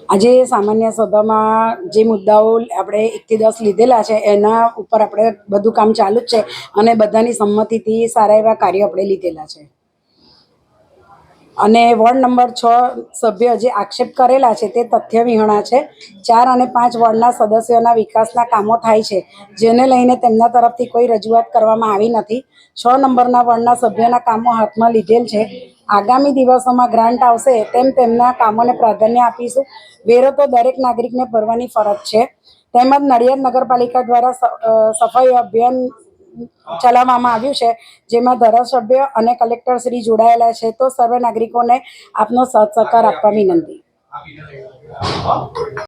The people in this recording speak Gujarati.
આજે સામાન્ય સભામાં જે મુદ્દાઓ આપણે 1 થી 10 લીધેલા છે એના ઉપર આપણે બધું કામ ચાલુ જ છે અને બધાની સંમતિથી સારા એવા કાર્યો આપણે લીધેલા છે. અને વોર્ડ નંબર 6 સભ્ય જે આક્ષેપ કરેલા છે તે તથ્ય વિહોણા છે. 4 અને 5 વોર્ડના સદસ્યોના વિકાસના કામો થાય છે, જેને લઈને તેમના તરફથી કોઈ રજૂઆત કરવામાં આવી નથી. 6 નંબરના વોર્ડના સભ્યના કામો હાથમાં લીધેલ છે. આગામી દિવસોમાં ગ્રાન્ટ આવશે તેમ તેમના કામોને પ્રાધાન્ય આપીશું. વેરો તો દરેક નાગરિકને ભરવાની ફરજ છે. તેમજ નડિયાદ નગરપાલિકા દ્વારા સફાઈ અભિયાન ચલાવવામાં આવ્યું છે, જેમાં ધારાસભ્ય અને કલેક્ટર શ્રી જોડાયેલા છે. તો સર્વે નાગરિકોને આપનો સાથ સહકાર આપવા વિનંતી.